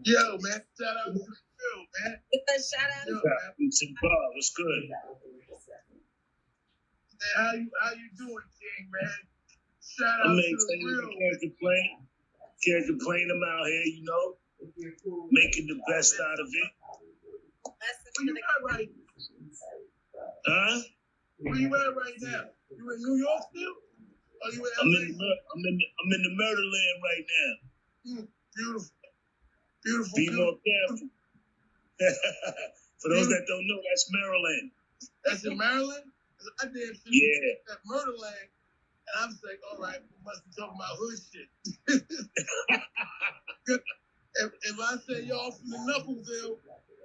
Yo, man, shout out to Phil, man. Shout out Yo, to man. Bob, what's good? Man, how you doing, King, man? Shout I'm out to the maintaining, real. can't complain. Can't complain. I'm out here, you know, making the best out of it. Where you at right? Huh? Where you at right now? You in New York still? Or you in LA? I'm in the murderland right now. Beautiful. Beautiful. Be more careful. For those that don't know, that's Maryland. That's in Maryland? I did at Murderland, and I was like, all right, we must be talking about hood shit. if I say y'all from the Knuckleville,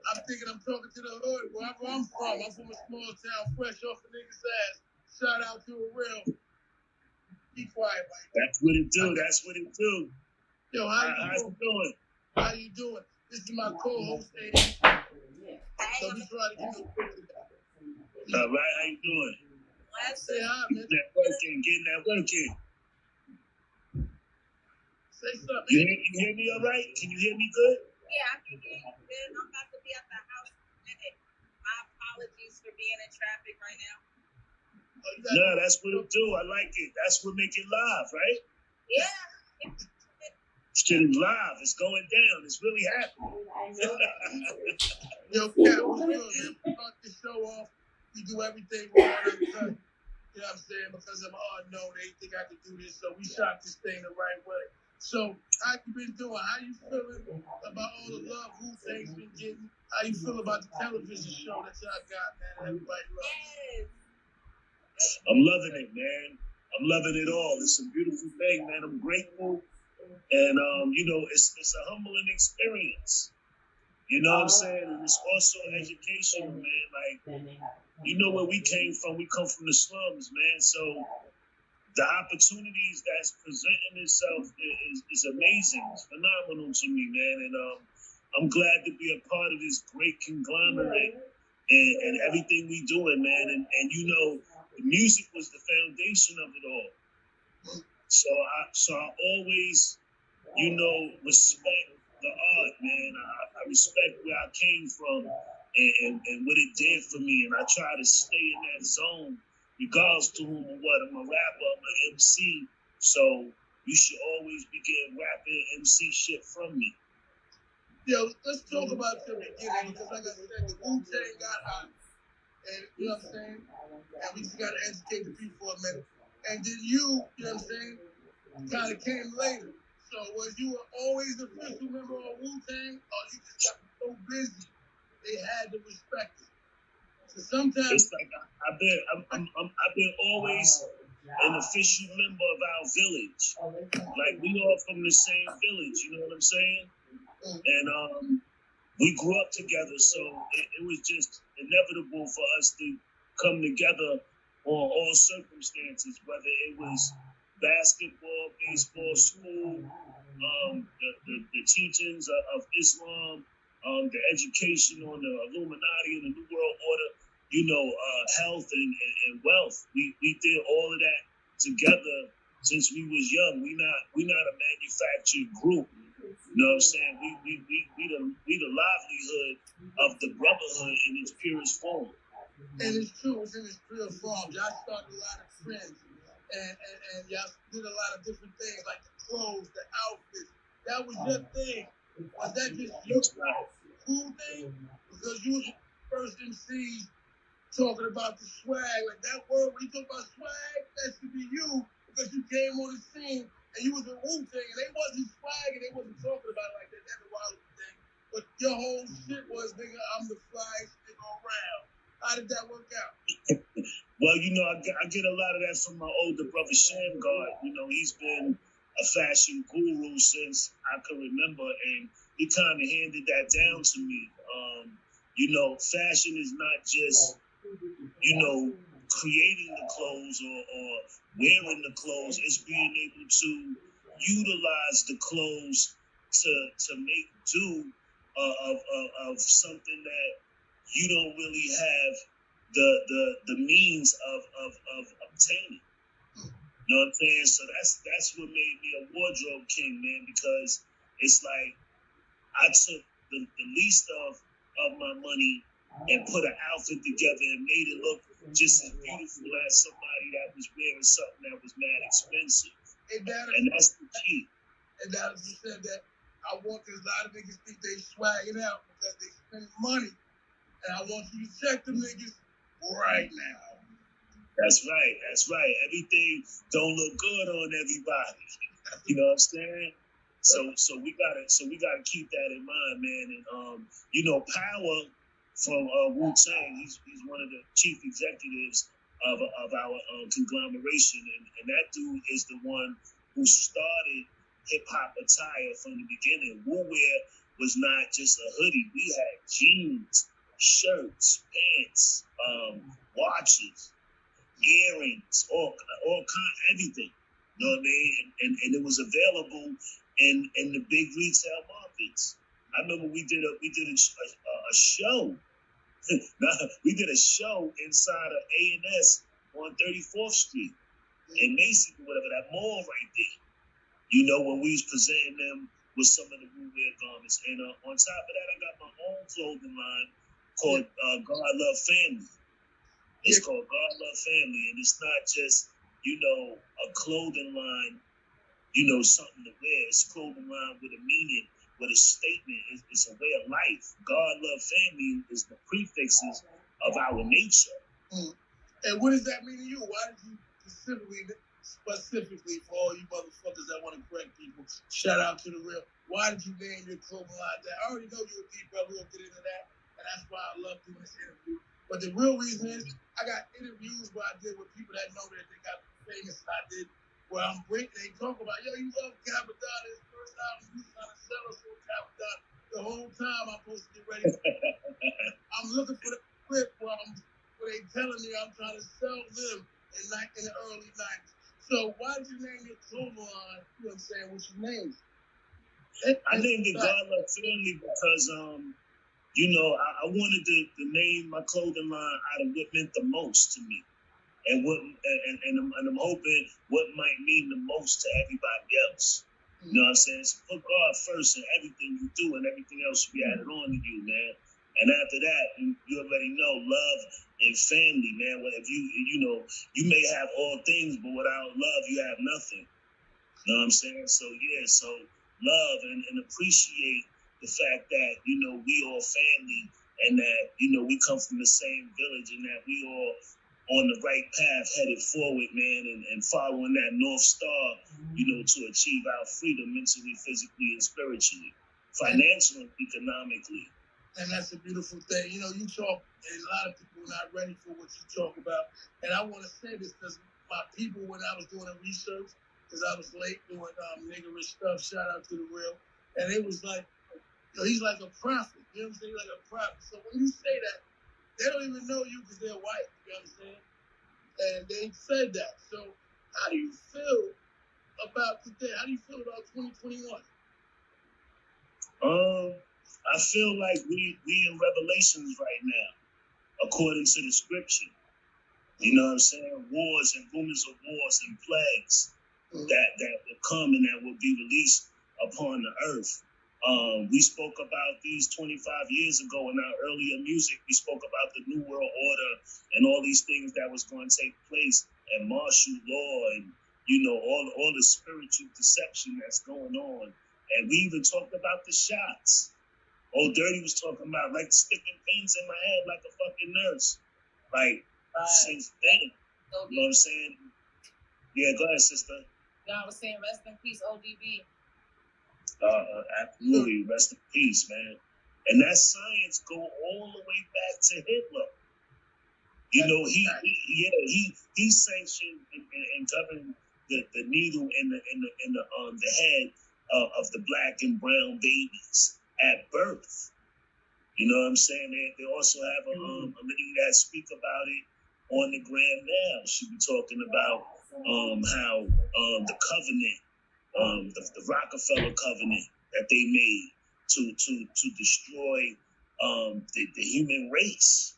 I'm thinking I'm talking to the hood. Wherever I'm from a small town, fresh off a nigga's ass. Shout out to a real. Be quiet, Mike. That's what it do. That's what it do. Yo, how you doing? How you doing? This is my co-host, Eddie. So we try to get all right, how you doing? Say hi, man. Getting that work in. Say something. You hear me all right? Can you hear me good? Yeah, I can hear you good. I'm about to be at the house in a minute. My apologies for being in traffic right now. No, that's what it do. I like it. That's what make it live, right? Yeah. Shit is live. It's going down. It's really happening. Yo, Cat, what's good, man? We start this show off. We do everything right on time. You know what I'm saying? Because I'm unknown, they think I can do this. So we shot this thing the right way. So how you been doing? How you feeling about all the love Wu-Tang's been getting? How you feel about the television show that y'all got, man? Everybody loves. I'm loving it, man. I'm loving it all. It's a beautiful thing, man. I'm grateful. And, you know, it's a humbling experience. You know what I'm saying? And it's also educational, man. Like, you know where we came from. We come from the slums, man. So the opportunities that's presenting itself is amazing. It's phenomenal to me, man. And I'm glad to be a part of this great conglomerate and everything we doing, man. And you know, the music was the foundation of it all. So I always, you know, respect the art, man. I respect where I came from and what it did for me. And I try to stay in that zone, regardless to whom or what. I'm a rapper, I'm an MC. So you should always be getting rapping MC shit from me. Yo, let's talk about your beginning, because like I said, the Wu-Tang got hot. And you know what I'm saying? And we just got to educate the people for a minute. And then you know what I'm saying, kind of came later. So was you always the official member of Wu-Tang, or you just got so busy they had to respect it? So sometimes it's like I've been always an official member of our village. Like we all from the same village, you know what I'm saying? And we grew up together, so it was just inevitable for us to come together on all circumstances, whether it was basketball, baseball, school, the teachings of Islam, the education on the Illuminati and the New World Order, you know, health and wealth. We did all of that together since we was young. We not a manufactured group. You know what I'm saying? We the livelihood of the brotherhood in its purest form. And it's true, it's in its purest form. Y'all started a lot of trends. And y'all did a lot of different things, like the clothes, the outfits. That was your thing. Was that just your cool thing? Because you was the first MC talking about the swag. Like that word, when you talk about swag, that should be you, because you came on the scene and you was a Wu-Tang, and they wasn't swag and they wasn't talking about it like that. That's a wild thing. But your whole shit was, nigga, I'm the flyest nigga around. How did that work out? Well, you know, I get a lot of that from my older brother, Shamgard. You know, he's been a fashion guru since I can remember, and he kind of handed that down to me. You know, fashion is not just, you know, creating the clothes or wearing the clothes. It's being able to utilize the clothes to make do of something that you don't really have the means of obtaining. You know what I'm saying? So that's what made me a wardrobe king, man, because it's like I took the least of my money and put an outfit together and made it look just as beautiful as somebody that was wearing something that was mad expensive. And that's the key. And now you said that, I want, because a lot of niggas think they swagging out because they spend money. And I want you to check them niggas right now. That's right. That's right. Everything don't look good on everybody. You know what I'm saying? So we gotta keep that in mind, man. And you know, Power from Wu-Tang, he's one of the chief executives of our conglomeration, and that dude is the one who started hip hop attire from the beginning. Wu Wear was not just a hoodie. We had jeans, shirts, pants, watches, earrings, all kind, everything. You know what I mean? And it was available in the big retail markets. I remember we did a show. We did a show inside of A&S on 34th Street in Mason, whatever, that mall right there. You know, when we was presenting them with some of the Wu Wear garments. And on top of that, I got my own clothing line called God Love Family. It's called God Love Family, and it's not just, you know, a clothing line, you know, something to wear. It's a clothing line with a meaning, with a statement. It's a way of life. God Love Family is the prefixes of our nature. And what does that mean to you? Why did you specifically for all you motherfuckers that want to correct people, shout out to The Real, why did you name your clothing line that? I already know you're a deep brother. We'll get into that, and that's why I love doing this interview. But the real reason is I got interviews where I did with people that know that they got famous, and I did where I'm breaking. They talk about, yo, you love Cappadonna. His first album, you trying to sell us on Cappadonna. The whole time I'm supposed to get ready. I'm looking for the clip where they telling me I'm trying to sell them in the early 90s. So why did you name your clothing line? You know what I'm saying? What's your name? I named it God Love Family because you know, I wanted to name my clothing line out of what meant the most to me, and I'm hoping what might mean the most to everybody else. You know what I'm saying? So put God first in everything you do, and everything else will be added on to you, man. And after that, you already know love and family, man. If you know, you may have all things, but without love, you have nothing. You know what I'm saying? So yeah, so love and appreciate the fact that, you know, we all family, and that, you know, we come from the same village, and that we all on the right path headed forward, man, and following that North Star, you know, to achieve our freedom mentally, physically, and spiritually, financially, economically. And that's a beautiful thing. You know, you talk, and a lot of people are not ready for what you talk about. And I want to say this because my people, when I was doing the research, because I was late doing niggerish stuff, shout out to The Real, and it was like, you know, he's like a prophet. You know what I'm saying? Like a prophet. So when you say that, they don't even know you because they're white. You know what I'm saying? And they said that. So how do you feel about today? How do you feel about 2021? I feel like we in Revelations right now, according to the scripture. You know what I'm saying? Wars and rumors of wars and plagues that will come and that will be released upon the earth. We spoke about these 25 years ago in our earlier music. We spoke about the New World Order and all these things that was going to take place, and martial law, and, you know, all the spiritual deception that's going on. And we even talked about the shots. Old Dirty was talking about, like, sticking pins in my head like a fucking nurse. Like, since then, you know what I'm saying? Yeah, go ahead, sister. No, I was saying rest in peace, ODB. Absolutely, rest in peace, man. And that science go all the way back to Hitler. You know, he sanctioned and governed the needle in the head of the black and brown babies at birth. You know what I'm saying? They also have a lady that speak about it on the gram now. She be talking about how the covenant, the Rockefeller covenant that they made to destroy the human race.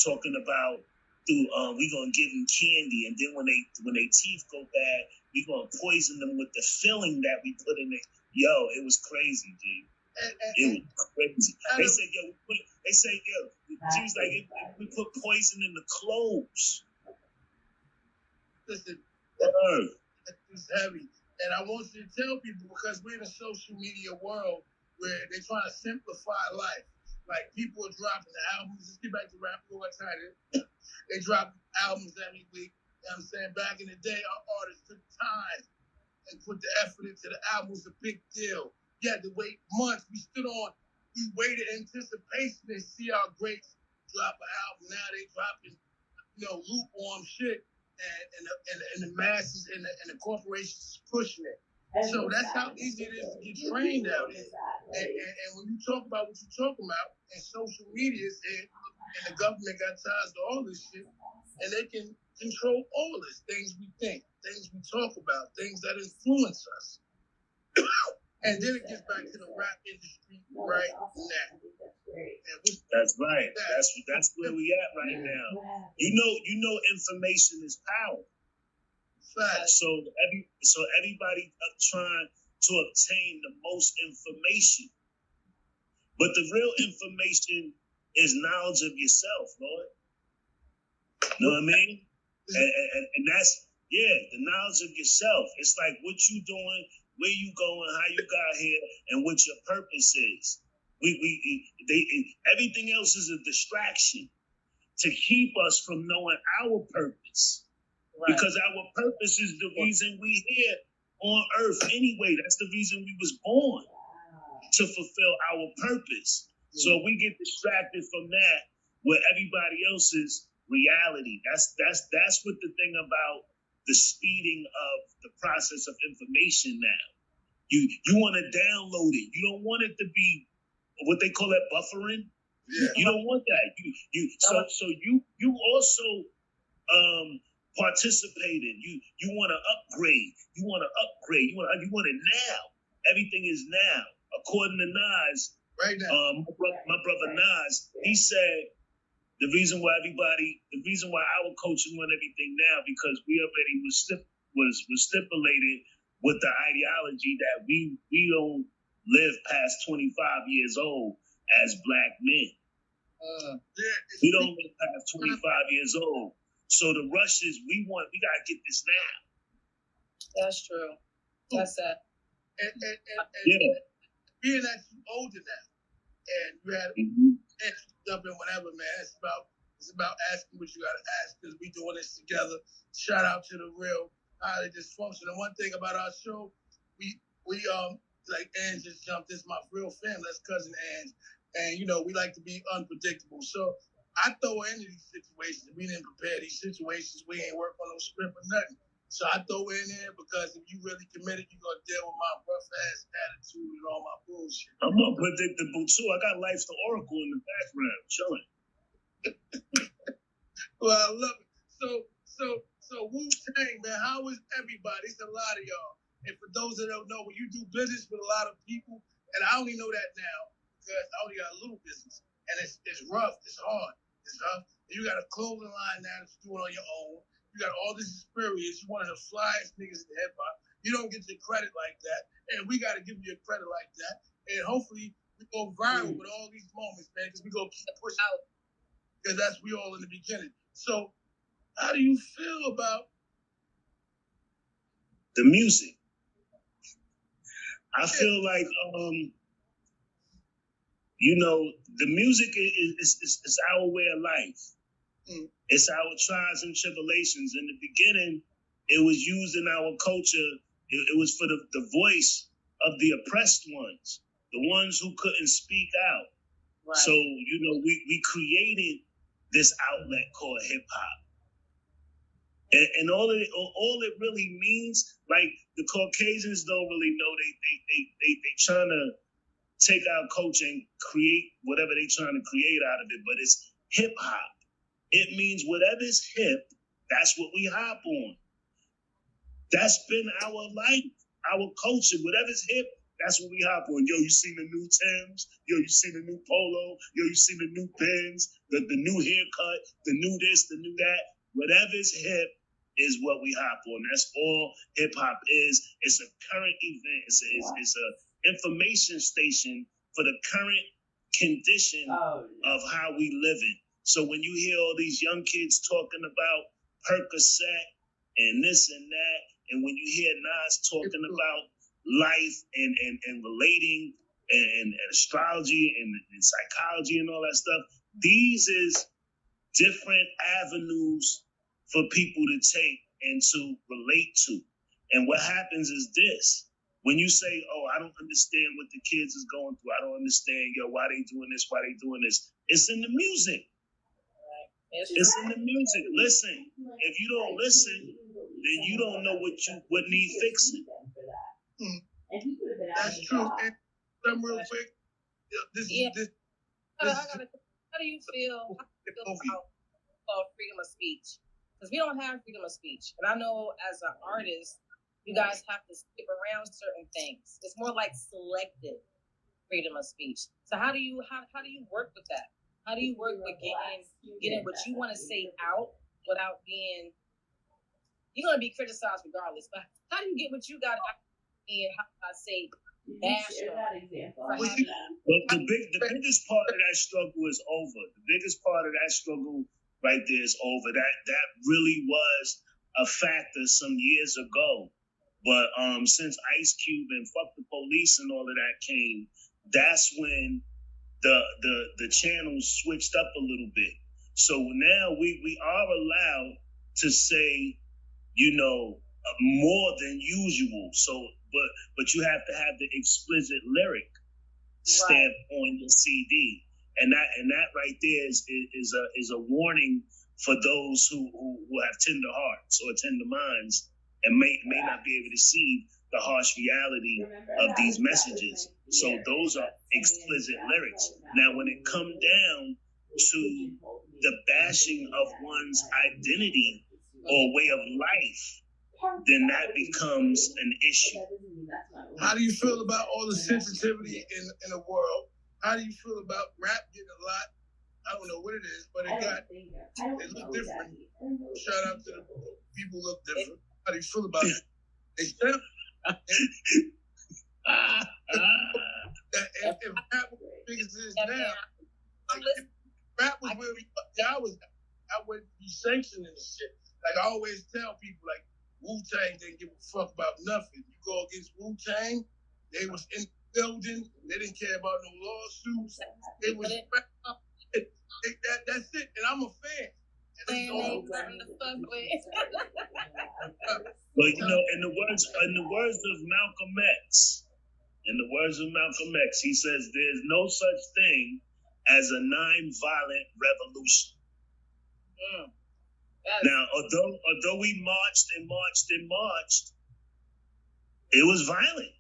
Talking about we gonna give them candy, and then when they teeth go bad, we gonna poison them with the filling that we put in it. Yo, it was crazy, G. It was crazy. They said, yo, she was like, we put poison in the clothes. Listen, it's heavy. And I want you to tell people, because we're in a social media world where they're trying to simplify life. Like, people are dropping albums. Let's get back to rap one time. They drop albums every week. You know what I'm saying? Back in the day, our artists took time and put the effort into the album. It was a big deal. You had to wait months. We waited in anticipation to see our greats drop an album. Now they dropping, lukewarm shit. And the masses and the corporations pushing it. So that's how easy it is to get trained out here. And when you talk about what you're talking about, and social media is here, and the government got ties to all this shit, and they can control all this, things we think, things we talk about, things that influence us. And then it gets back to the rap industry right now. That's right. That's where we at right now. You know, information is power. Right. So everybody trying to obtain the most information, but the real information is knowledge of yourself, Lord. You know what I mean? And that's the knowledge of yourself. It's like what you doing, where you going, how you got here, and what your purpose is. Everything else is a distraction to keep us from knowing our purpose. Right. Because our purpose is the reason we here on earth anyway. That's the reason we was born, to fulfill our purpose. So we get distracted from that with everybody else's reality. That's what the thing about the speeding of the process of information now. You want to download it. You don't want it to be what they call that buffering. Yeah. You don't want that. So you also participating. You want to upgrade. You want to upgrade. You want it now. Everything is now. According to Nas, right now. My brother Nas, he said the reason why our coaching want everything now, because we already was stipulated with the ideology that we don't live past 25 years old as black men. We don't live past 25 years old. So the rush is we gotta get this now. That's true. That's it. And being that you're older now, and you had jump in whenever, man. It's about asking what you gotta ask, because we doing this together. Shout out to the real highly dysfunctional. One thing about our show, we like Ange just jumped. This is my real family. That's cousin Ange, and we like to be unpredictable. So I throw into these situations. We didn't prepare these situations. We ain't work on no script or nothing. So I throw in there because if you really committed, you're gonna deal with my rough ass attitude and all my bullshit. I'm unpredictable too. I got Life's the Oracle in the background, chilling. Well, I love it. So Wu-Tang, man, how is everybody? It's a lot of y'all. And for those that don't know, when you do business with a lot of people, and I only know that now because I only got a little business, and it's rough, it's hard, it's tough. You got a clothing line now that you're doing on your own. You got all this experience. You're one of the flyest niggas in the hip hop. You don't get your credit like that, and we got to give you a credit like that. And hopefully we go viral with all these moments, man, because we go keep pushing out, because that's we all in the beginning. So how do you feel about the music? I feel like, the music is our way of life. It's our trials and tribulations. In the beginning, it was used in our culture. It was for the voice of the oppressed ones, the ones who couldn't speak out. Right. So, we created this outlet called hip hop. And all it really means, like the Caucasians don't really know. They trying to take our culture and create whatever they trying to create out of it. But it's hip hop. It means whatever is hip, that's what we hop on. That's been our life, our culture. Whatever's hip, That's what we hop on. Yo, you seen the new Timbs? Yo, you seen the new Polo? Yo, you seen the new Benz? The new haircut? The new this? The new that? Whatever's hip is what we hop on. That's all hip hop is. It's a current event. It's a information station for the current condition of how we living. So when you hear all these young kids talking about Percocet and this and that, and when you hear Nas talking about life and relating and astrology and psychology and all that stuff, these is different avenues for people to take and to relate to. And what happens is this. When you say, oh, I don't understand what the kids is going through. I don't understand, why they doing this, why they doing this. It's in the music. It's in the music. Listen, if you don't listen, then you don't know what needs fixing. That's true. And some real quick, how do you feel about freedom of speech? Because we don't have freedom of speech. And I know as an artist, you guys have to skip around certain things. It's more like selective freedom of speech. So how do you work with that? How do you work with getting what you want to say out without being, you're going to be criticized regardless, but how do you get what you got out and how do I say bash Well, the biggest part of that struggle is over. The biggest part of that struggle right there is over. That really was a factor some years ago. But since Ice Cube and Fuck the Police and all of that came, that's when the channels switched up a little bit. So now we are allowed to say, more than usual. So, but you have to have the explicit lyric stamp on your CD, and that right there is a warning for those who have tender hearts or tender minds and may not be able to see the harsh reality of these messages. So those are explicit lyrics. Now, when it comes down to the bashing of one's identity or way of life, then that becomes an issue. How do you feel about all the sensitivity in the world? How do you feel about rap getting a lot? I don't know what it is, but it look different. Shout out to the people who look different. How do you feel about it? If rap was as big as it is now, if rap was where I wouldn't be sanctioning this shit. Like I always tell people, like Wu-Tang didn't give a fuck about nothing. You go against Wu-Tang, they was in the building. They didn't care about no lawsuits. They was that's it. And I'm a fan. But in the words of Malcolm X, he says there's no such thing as a non-violent revolution. Now, although we marched, it was violent.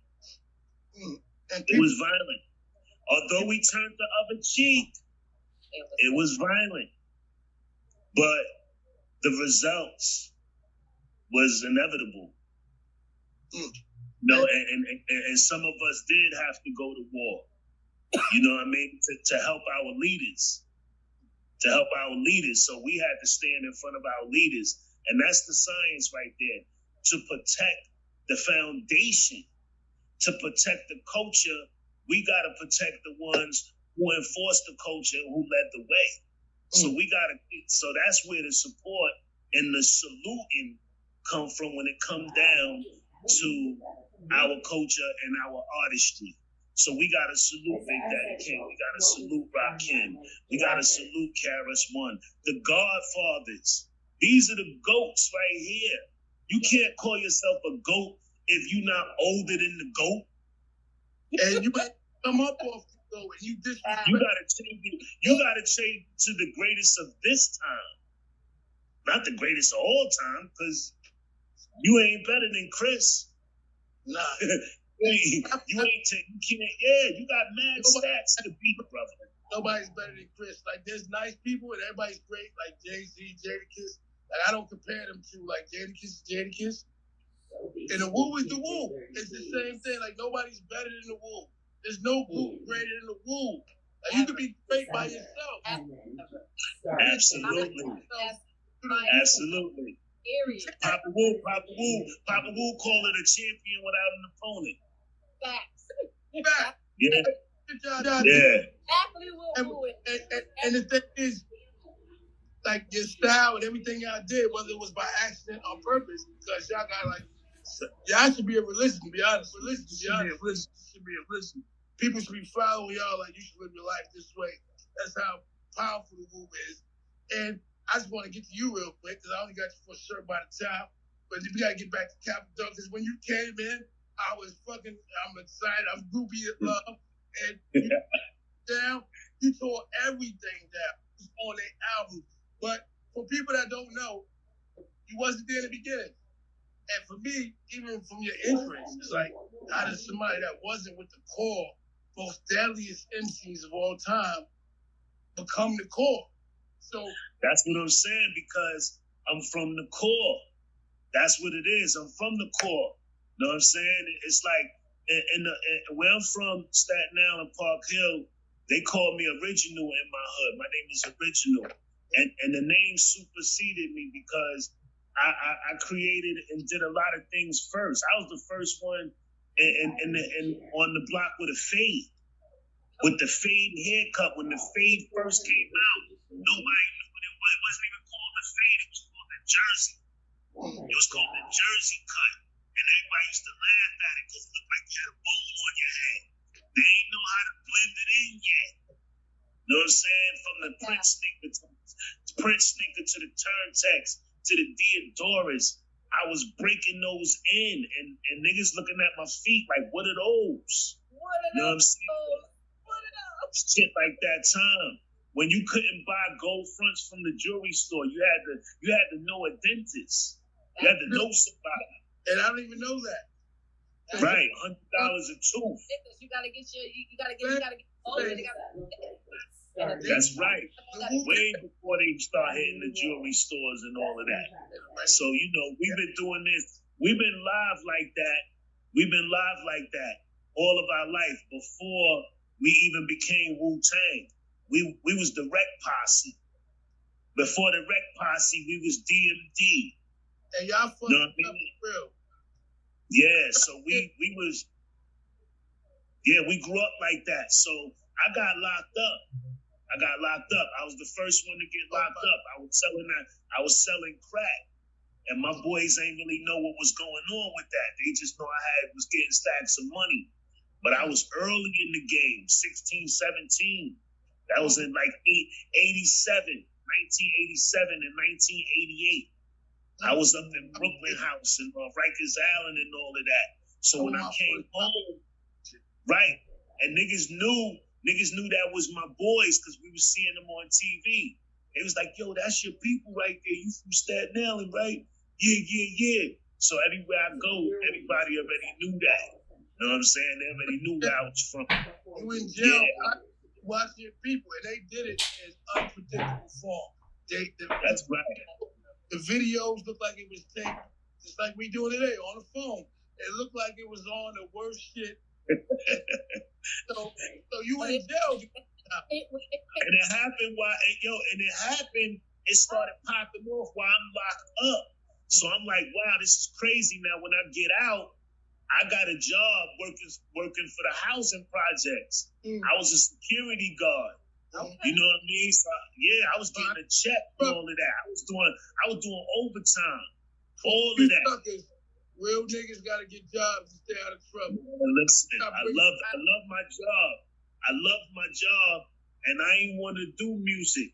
It was violent. Although we turned the other cheek, it was violent. But the results was inevitable. And some of us did have to go to war. You know what I mean? To help our leaders. So we had to stand in front of our leaders. And that's the science right there. To protect the foundation, to protect the culture, we got to protect the ones who enforced the culture, who led the way. So so that's where the support and the saluting come from when it comes down to our culture and our artistry. So we got to salute Big Daddy King. We got to salute Rakim. We got to salute KRS-One. The Godfathers. These are the goats right here. You can't call yourself a goat if you're not older than the goat. And you come up off the goat and you disrespect. You got to change to the greatest of this time. Not the greatest of all time, because you ain't better than Chris. Nah. You got mad stats to beat, brother. Nobody's better than Chris. Like, there's nice people and everybody's great, like Jay-Z, Jadakiss. Like, I don't compare them to, like, Jadakiss is Jadakiss. And the woo is the woo. It's the same thing. Like nobody's better than the woo. There's no group greater than the woo. Like you can be great by yourself. Absolutely. Absolutely. Papa Wu call it a champion without an opponent. Facts. Yeah. Yeah. Exactly what Wu is. And the thing is, like your style and everything y'all did, whether it was by accident or purpose, because y'all got like, y'all should be a religion, to be honest. Religion should be a religion. People should be following y'all like you should live your life this way. That's how powerful the move is. And I just want to get to you real quick because I only got you for a short by the time. But we got to get back to Cappadonna because when you came in, I'm excited. I'm groupie in love. And you tore everything down. It was on their album. But for people that don't know, you wasn't there in the beginning. And for me, even from your entrance, it's like, how does somebody that wasn't with the core, most deadliest MCs of all time, become the core? So that's what I'm saying, because I'm from the core. That's what it is. I'm from the core. You know what I'm saying? It's like, where I'm from, Staten Island, Park Hill, they call me Original in my hood. My name is Original. And the name superseded me because I created and did a lot of things first. I was the first one on the block with a fade. With the fade haircut. When the fade first came out, nobody knew what it was. It wasn't even called the fade. It was called the jersey. It was called the jersey cut. And everybody used to laugh at it because it looked like you had a bowl on your head. They ain't know how to blend it in yet. You know what I'm saying? From the Prince sneaker to the Turntex to the Deodoras, I was breaking those in, and niggas looking at my feet like, what are those? You know what I'm saying? Shit like that time when you couldn't buy gold fronts from the jewelry store, you had to know a dentist. You had to know somebody. And I don't even know that. Right, $100 a tooth. You gotta get older. That's right. Way before they start hitting the jewelry stores and all of that. So, you know, we've been doing this. We've been live like that. We've been live like that all of our life before we even became Wu-Tang. We was the Rec Posse. Before the Rec Posse, we was DMD. And y'all fucked up real. Yeah, so we grew up like that. So I got locked up. I was the first one to get locked up. I was selling crack. And my boys ain't really know what was going on with that. They just know I was getting stacks of money. But I was early in the game, 16, 17. That was in like 1987 and 1988. I was up in Brooklyn House and Rikers Island and all of that. So when I came home, right, and niggas knew that was my boys because we was seeing them on TV. It was like, yo, that's your people right there. You from Staten Island, right? Yeah. So everywhere I go, everybody already knew that. You know what I'm saying? They already knew where I was from. You in jail, watching your people, and they did it in unpredictable form. That's right. The videos looked like it was taken, just like we doing today on the phone. It looked like it was on the worst shit. so you in jail. And it happened it started popping off while I'm locked up. So I'm like, wow, this is crazy. Now when I get out, I got a job working for the housing projects. I was a security guard. You know what I mean? So I was getting a check for all of that. I was doing overtime. All of that. Suckers, real niggas gotta get jobs to stay out of trouble. Listen, I love my job. I love my job, and I ain't want to do music.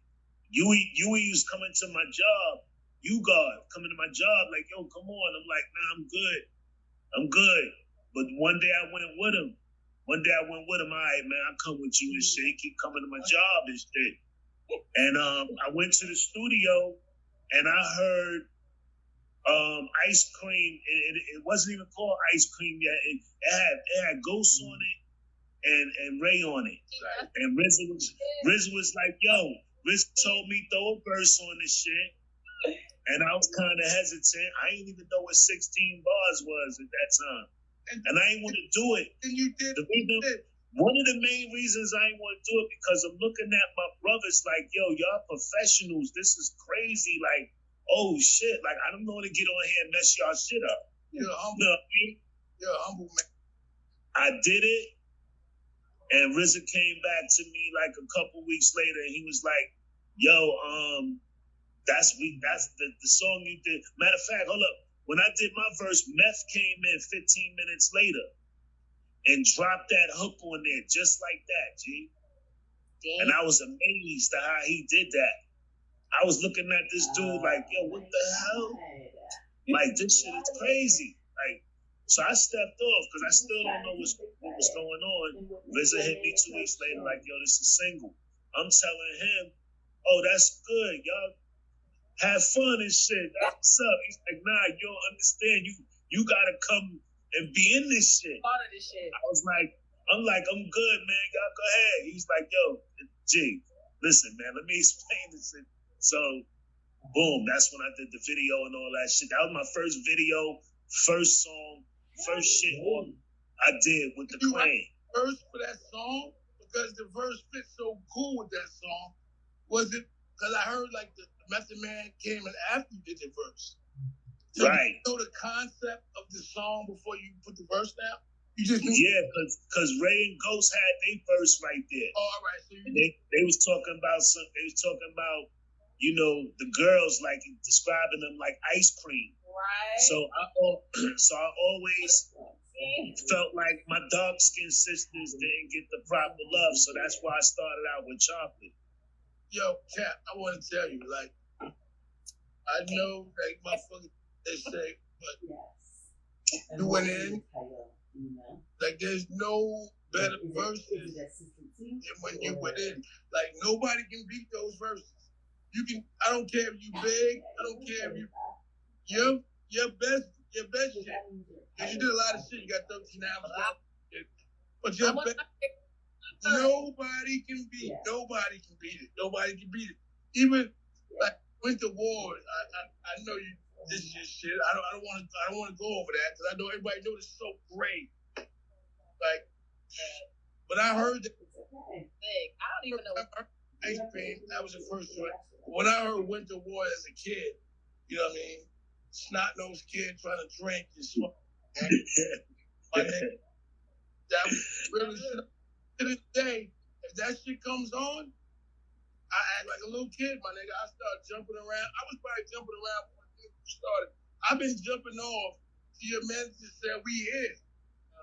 Yui was coming to my job. You God coming to my job like, yo, come on. I'm like, nah, I'm good. But one day I went with him. All right, man, I'll come with you and shit. He keep coming to my job and shit. And I went to the studio and I heard Ice Cream. It wasn't even called Ice Cream yet. It had Ghost on it and Ray on it. And RZA was like, yo, RZA told me throw a verse on this shit. And I was kind of hesitant. I didn't even know what 16 bars was at that time. And I didn't want to do it. And you did. One of the main reasons I didn't want to do it because I'm looking at my brothers like, yo, y'all professionals. This is crazy. Like, oh, shit. Like, I don't want to get on here and mess y'all shit up. You're humble. You know what I mean? You're a humble man. I did it. And RZA came back to me like a couple weeks later. And he was like, yo, that's the song you did. Matter of fact, hold up. When I did my verse, Meth came in 15 minutes later and dropped that hook on there just like that, G. Damn. And I was amazed at how he did that. I was looking at this dude like, yo, what the hell? Like, this shit is crazy. Like, so I stepped off because I still don't know what was going on. RZA hit me 2 weeks later like, yo, this is single. I'm telling him, oh, that's good. Y'all have fun and shit. That's what's up. He's like, nah, you don't understand. You gotta come and be in this shit. Part of this shit. I'm good, man. Y'all go ahead. He's like, yo, G, listen, man, let me explain this shit. So, boom, that's when I did the video and all that shit. That was my first video, first song, first shit I did with the Clan. Verse for that song? Because the verse fits so cool with that song. Was it because I heard like the Method Man came in after you did the verse? So right. You know the concept of the song before you put the verse down? You just yeah, because Ray and Ghost had their verse right there. Oh, all right. So they was talking about you know, the girls like describing them like ice cream. Right. So I always felt like my dark skinned sisters didn't get the proper love, so that's why I started out with chocolate. Yo, Cap, I want to tell you, like, I know, like, motherfuckers, they say, but you went in, like, there's no better verses than when you went in. Like, nobody can beat those verses. You can, I don't care if you big, I don't care if your best shit. Because you did a lot of shit. You got 13 albums out. But your best, nobody can beat it. Nobody can beat it. Even like Winter War, I know you. This is just shit. I don't want to go over that because I know everybody knows it's so great. Like, but I heard that. I don't even know. Ice Cream. That was the first one. When I heard Winter War as a kid, you know what I mean? Snot-nosed kid trying to drink and smoke. My nigga, that was really shit. To this day, if that shit comes on, I act like a little kid, my nigga. I start jumping around. I was probably jumping around when it started. I've been jumping off to your man just said, we here.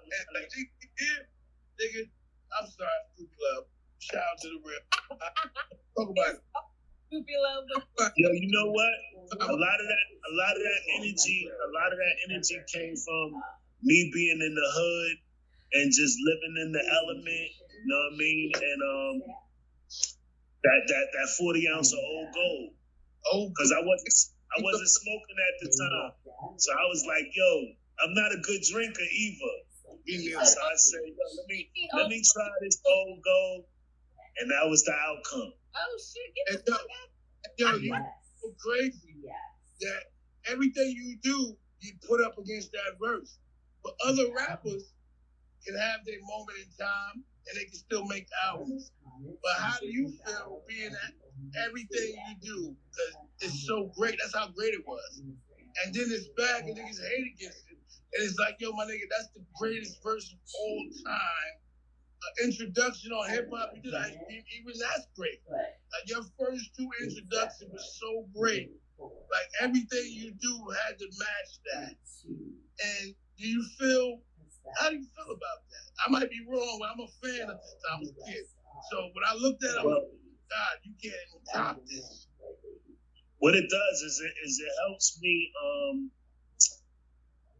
And like, they here, nigga, I'm sorry, Food Club. Shout out to the real. Talk about it. Yo, you know what? A lot of that energy came from me being in the hood and just living in the element. You know what I mean? And that 40 ounce of old gold. Oh, because I wasn't smoking at the time, so I was like, yo, I'm not a good drinker either. So I said, yo, let me try this old gold, and that was the outcome. Oh shit! Get the fuck out! Yo, you're so crazy that everything you do, you put up against that verse. But other rappers can have their moment in time and they can still make albums. But how do you feel being at everything you do? Because it's so great. That's how great it was. And then it's back and niggas hate against it. And it's like, yo, my nigga, that's the greatest verse of all time. Introduction on hip hop, you did even that's great. Like your first two introductions was so great. Like everything you do had to match that. And do you feel? How do you feel about that? I might be wrong, but I'm a fan of since I was a kid. So when I looked at it, I'm like, God, you can't even top this. What it does is it helps me,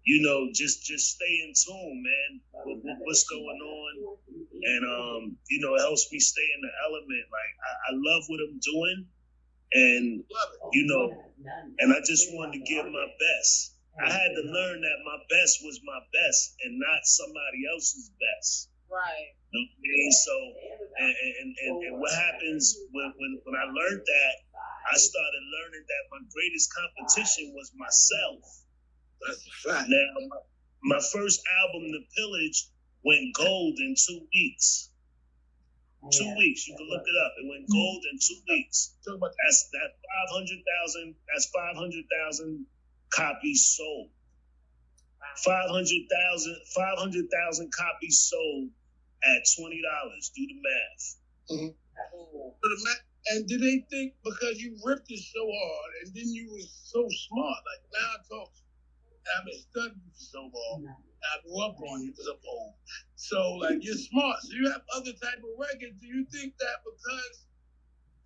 you know, just stay in tune, man, with what's going on. And, you know, it helps me stay in the element. Like, I love what I'm doing. And, you know, and I just wanted to give my best. I had to learn that my best was my best and not somebody else's best. Right. You know what I mean? So, and what happens when I learned that, I started learning that my greatest competition was myself. That's a fact. Now, my first album, The Pillage, went gold in 2 weeks. 2 weeks. You can look it up. It went gold in 2 weeks. That's 500,000. That's 500,000 copies sold. 500,000 copies sold at $20. Do the math. Mm-hmm. And did they think because you ripped it so hard and then you was so smart? Like now I talk, I've been studying you for so long. I grew up on you because I'm old. So like you're smart. So you have other type of records. Do you think that because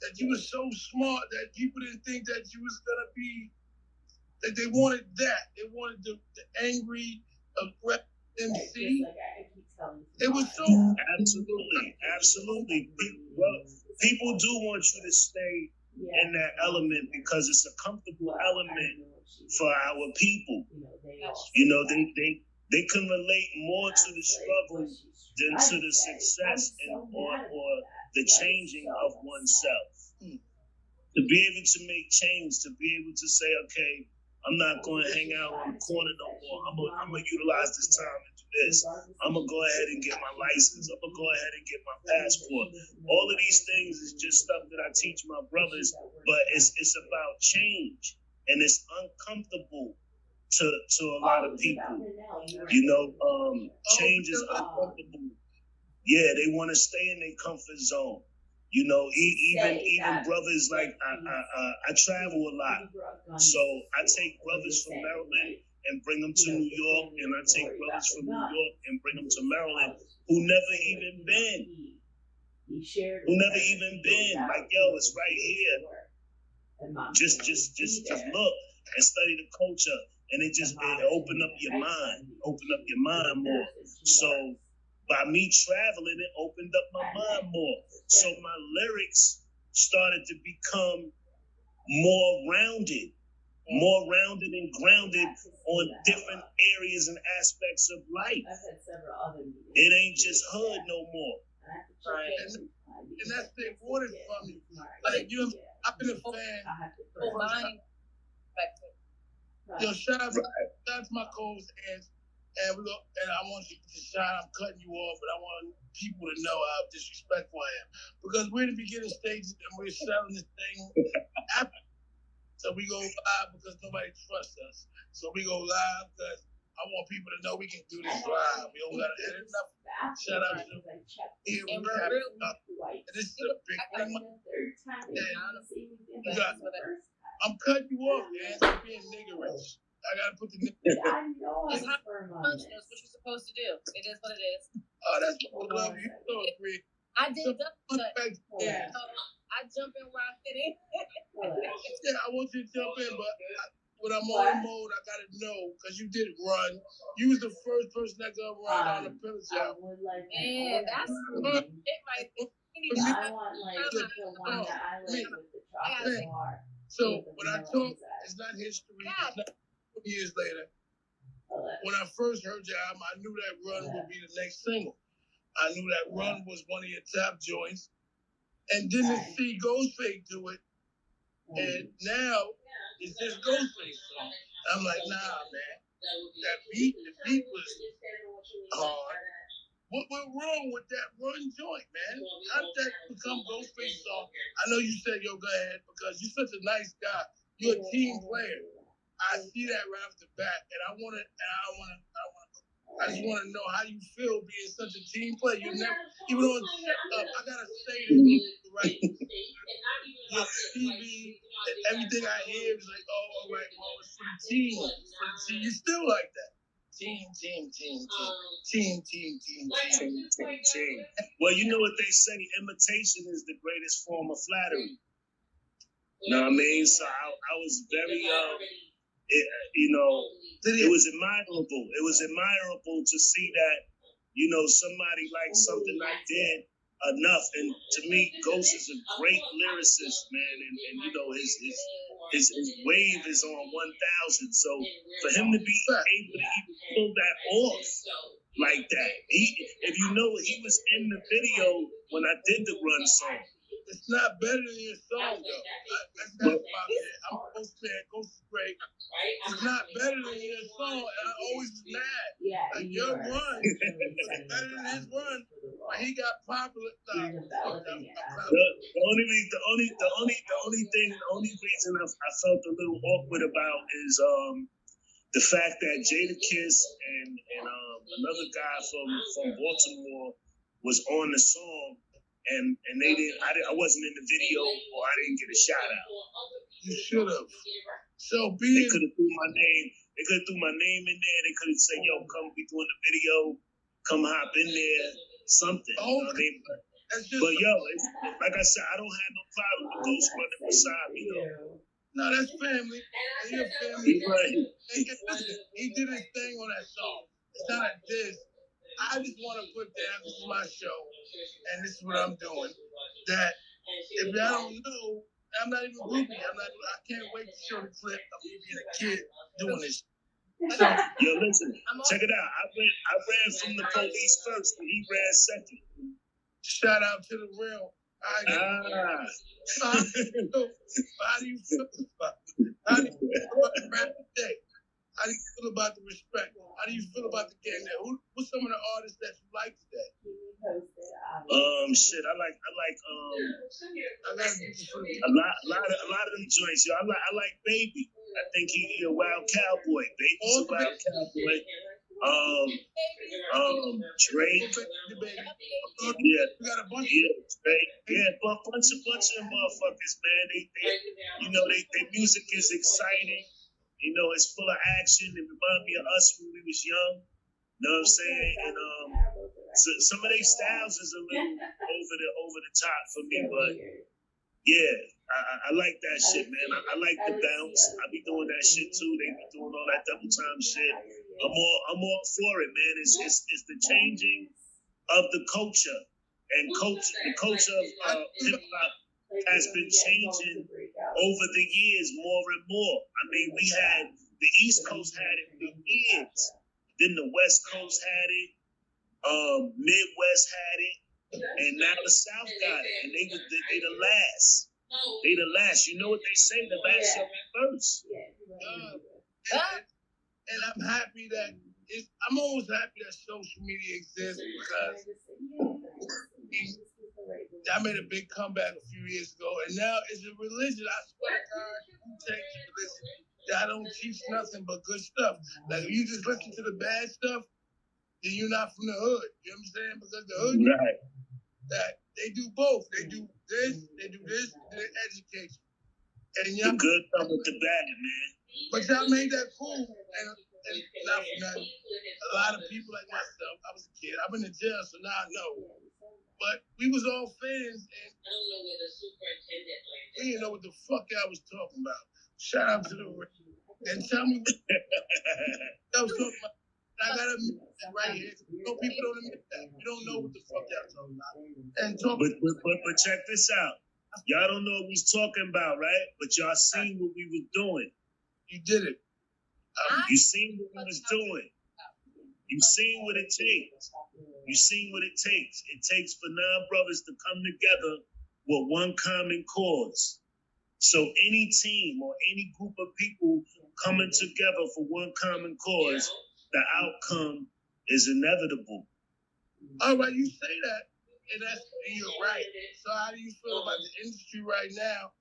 that you were so smart that people didn't think that you was gonna be that they wanted that? They wanted the angry, aggressive MC. It was so absolutely. People do want you to stay in that element because it's a comfortable element for our people. You know, they can relate more to the struggle than to the success or the changing of oneself. To be able to make change, to be able to say, okay, I'm not going to hang out on the corner no more. I'm going to utilize this time to do this. I'm going to go ahead and get my license. I'm going to go ahead and get my passport. All of these things is just stuff that I teach my brothers, but it's about change. And it's uncomfortable to a lot of people. You know, change is uncomfortable. Yeah, they want to stay in their comfort zone. You know, even brothers, like I travel a lot. So I take brothers from Maryland and bring them to New York, and I take brothers from New York and bring them to Maryland who never even been. Like, yo, it's right here. Just look and study the culture, and it open up your mind more. So by me traveling, it opened up my mind more. So my lyrics started to become more rounded and grounded on different areas and aspects of life. It ain't just hood no more. Right. And that's they wanted from you. Like I've been a fan. Yo, shout out to my co-host and I want you to shine. I'm cutting you off, but I want people to know how disrespectful I am because we're in the beginning stages and we're selling this thing. So we go live because nobody trusts us. So we go live because I want people to know we can do this live. We don't got to edit nothing. Shout out to here. And this is a big thing. I'm cutting you off, man. I'm being niggerish. I gotta put the It's how functions, what you're supposed to do. It is what it is. Oh, that's what I love. You so agree. I did I jump in where I fit in. Yeah, I want you to jump in, but when I'm on mode, I gotta know because you did run. You was the first person that got run on the Pillage album. Man, that's it right there. I want like the one that I like with the chocolate bar. So when I talk, it's not history. It's not years later. When I first heard your album, I knew that Run would be the next single. I knew that Run was one of your top joints. And then to see Ghostface do it, and now it's just Ghostface song. I'm like, nah, man. The beat was hard. What went wrong with that Run joint, man? How did that become Ghostface song? I know you said, yo, go ahead, because you're such a nice guy. You're a team player. I see that right off the bat, and I just want to know how you feel being such a team player. You never, even though I gotta say this right. Your TV and everything I hear is like, oh, all right, well, it's for the team. You still like that. Team. Well, you know what they say, imitation is the greatest form of flattery. You know what I mean? So I was very, it was admirable. It was admirable to see that, somebody like something I did enough. And to me, Ghost is a great lyricist, man. And his wave is on 1,000. So for him to be able to even pull that off, like that. If you know, he was in the video when I did the Run song. It's not better than your song, though. That's about it. I'm a Ghost fan. Ghost is great. It's not better than your song. And I always was mad. Like, your run was better than his run. When he got popular. The only reason I felt a little awkward about is the fact that Jadakiss and another guy from Baltimore was on the song. And they didn't. I wasn't in the video, or I didn't get a shout out. You should have. So they could have threw my name. They could have threw my name in there. They could have said, "Yo, come be doing the video. Come hop in there." Something. You know what I mean? But yo, it's, like I said, I don't have no problem with Ghost running beside me though. No, that's family. And your family. Listen, he did his thing on that song. It's not a diss. I just want to put down, this is my show, and this is what I'm doing. That if y'all don't know, I'm not even groupie. I can't wait to show the clip of me being a kid doing this. So, yo, listen, check it out. I ran from the police first, and he ran second. Shout out to the real. How do you feel about the rap today? How do you feel about the respect? How do you feel about the game there? What's some of the artists that you like today? Shit, I like a lot of them joints. Yo, I like Baby. I think he a wild cowboy. Baby's a wild cowboy. Drake. Yeah, we got a bunch. Bunch of motherfuckers, man. They music is exciting. You know, it's full of action. It reminds me of us when we was young. You know what I'm saying? And so some of their styles is a little over the top for me, but yeah, I like that shit, man. I like the bounce. I be doing that shit too. They be doing all that double time shit. I'm all for it, man. It's the changing of the culture, and the culture of hip hop has been changing over the years more and more. I mean, we had the East Coast had it for years. Then the West Coast had it. Midwest had it. And now the South got it. And they the last. They the last. You know what they say? The last shall be first. And I'm happy that I'm always happy that social media exists because I made a big comeback a few years ago, and now it's a religion. I swear to God, you take religion. I don't teach nothing but good stuff. Like, if you just listen to the bad stuff, then you're not from the hood. You know what I'm saying? Because the hood, right. That they do both. They do this, and they educate you. And the good come with the bad, man. But y'all made that cool, and not for nothing. A lot of people like myself, I was a kid. I've been in jail, so now I know. But we was all fans, and we didn't know what the fuck I was talking about. Shout out to the and tell me what I was talking about. I gotta admit that right here. No, people don't admit that. You don't know what the fuck y'all talking about. And but check this out. Y'all don't know what we was talking about, right? But y'all seen what we was doing. You did it. You seen what we was doing. You seen what it takes. You seen what it takes. It takes for 9 brothers to come together with one common cause. So any team or any group of people coming together for one common cause, the outcome is inevitable. All right, you say that, and you're right. So how do you feel about the industry right now?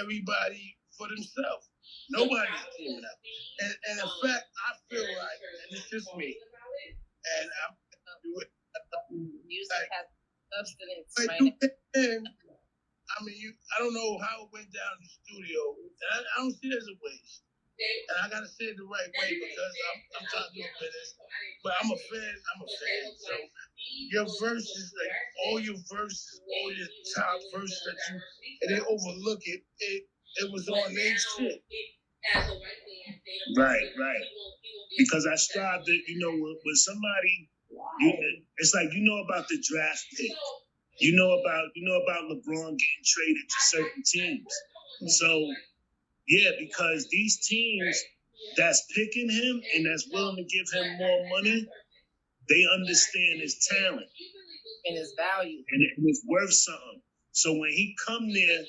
Everybody for themselves. Nobody's teaming up. And in fact, I feel like, and it's just me, and I'm gonna do it. Music has substance, right? I don't know how it went down in the studio. And I don't see it as a waste. And I gotta say it the right way because I'm trying to do it better. But I'm a fan. So your verses, like all your top verses that and they overlook it. It was on their shit. Right. Because I strive to, when somebody, it's like about the draft pick. You know about LeBron getting traded to certain teams. So, yeah, because these teams that's picking him and that's willing to give him more money, they understand his talent and his value. and it's worth something. So when he come there,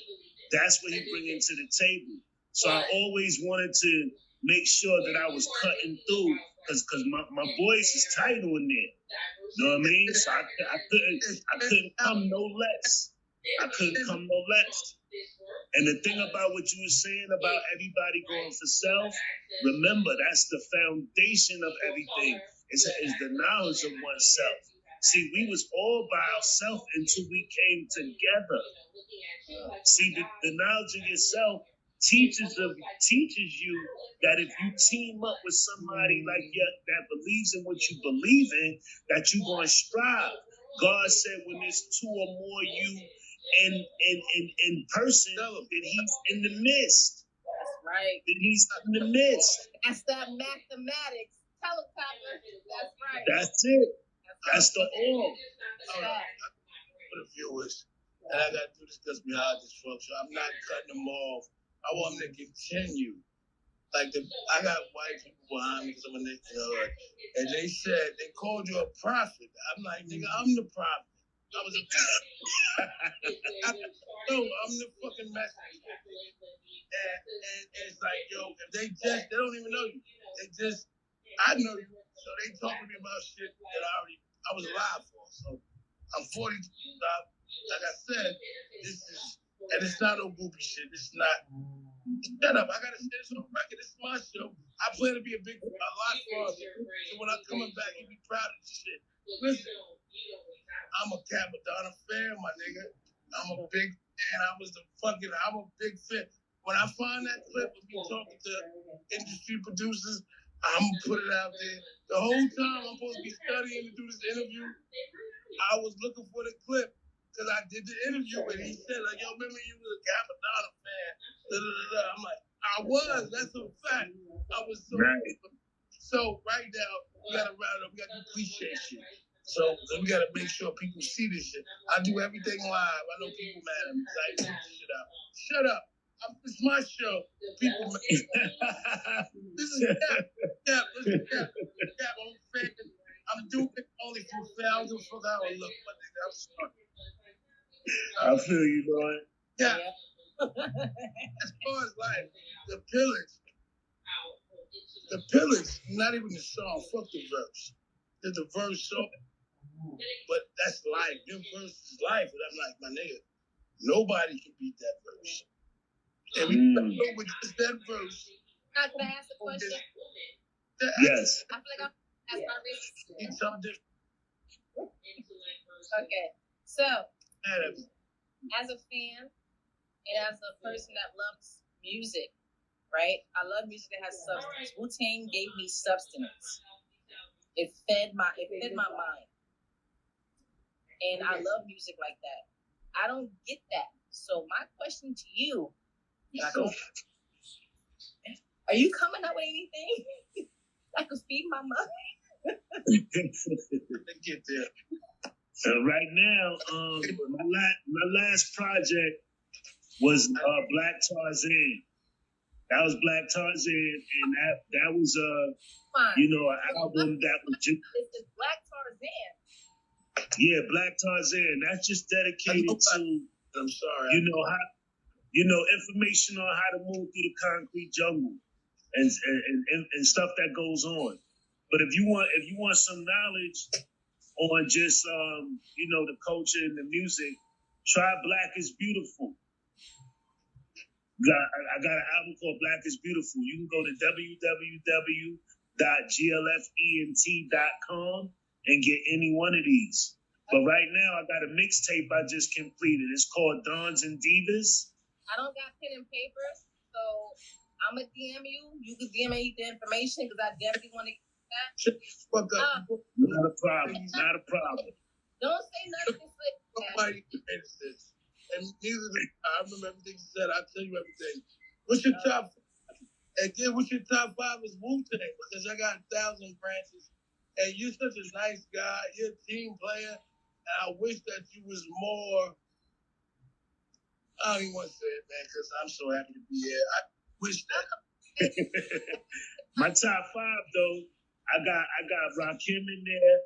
that's what he bring into the table. So I always wanted to make sure that I was cutting through because my voice is tight on there. You know what I mean? So I couldn't come no less. I couldn't come no less. And the thing about what you were saying about everybody going for self, remember that's the foundation of everything. Is the knowledge of oneself. See, we was all by ourselves until we came together. See, the knowledge of yourself teaches you that if you team up with somebody like that believes in what you believe in, that you're going to strive. God said, when there's two or more you in person, then He's in the midst. That's right. Then He's in the midst. That's that mathematics. Helicopter. That's right. That's it. That's the all. For the viewers, and I got to do this because we are dysfunction. I'm not cutting them off. I want them to continue. Like I got white people behind me because I'm a neighborhood, and they said they called you a prophet. I'm like, nigga, I'm the prophet. I was a prophet. No, I'm the fucking messenger. And it's like, yo, if they don't even know you. I know you. So they talking to me about shit that I was alive for. So I'm 42. Like I said, and it's not no goopy shit. It's not. Shut up. I gotta say this on record. This is my show. I plan to be a lot farther. So when I'm coming back, you be proud of this shit. Listen, I'm a Cappadonna fan, my nigga. I'm a big fan. I'm a big fan. When I find that clip of me talking to industry producers, I'm gonna put it out there. The whole time I'm supposed to be studying to do this interview, I was looking for the clip because I did the interview and he said, like, yo, remember you was a Cappadonna fan? I'm like, I was. That's a fact. I was so. Right. So right now we gotta round up. We gotta do cliche shit. So we gotta make sure people see this shit. I do everything live. I know people mad at me because I put this shit out. Shut up. It's my show. People mad. This is Cap. Listen, Cap. I'm a fan. I'm doing it only for fans. Fuck how I look. But I'm sorry. I feel you, boy. Yeah. As far as like the pillars, not even the song. Fuck the verse. There's the verse song. But that's life. Your verse is life. And I'm like, my nigga, nobody can beat that verse. And we know with just that verse. Can I ask a question? Yes. I feel like I'm asking my business. It's something different. Okay. So, as a fan and as a person that loves music, right? I love music that has substance. Wu-Tang gave me substance. It fed my mind. And I love music like that. I don't get that. So my question to you, are you coming up with anything that could feed my mind? Get there. So right now, my last project was Black Tarzan. That was Black Tarzan, and that was an album that was just. This is Black Tarzan. Yeah, Black Tarzan. That's just dedicated to. I'm sorry. Information on how to move through the concrete jungle and stuff that goes on. But if you want some knowledge on just the culture and the music, try Black is Beautiful. I got an album called Black is Beautiful. You can go to www.glfent.com and get any one of these. But right now, I got a mixtape I just completed. It's called Dons and Divas. I don't got pen and paper, so I'm going to DM you. You can DM me the information because I definitely want to get that. Not a problem. Not a problem. Don't say nothing. Nobody hates this. And neither do I. Remember everything you said. I'll tell you everything. What's your top 5? Again, what's your top 5 is Wu-Tang because I got 1,000 branches. And you're such a nice guy. You're a team player. And I wish that you was more. I don't even want to say it, man, because I'm so happy to be here. I wish that. My top 5, though, I got Rakim in there.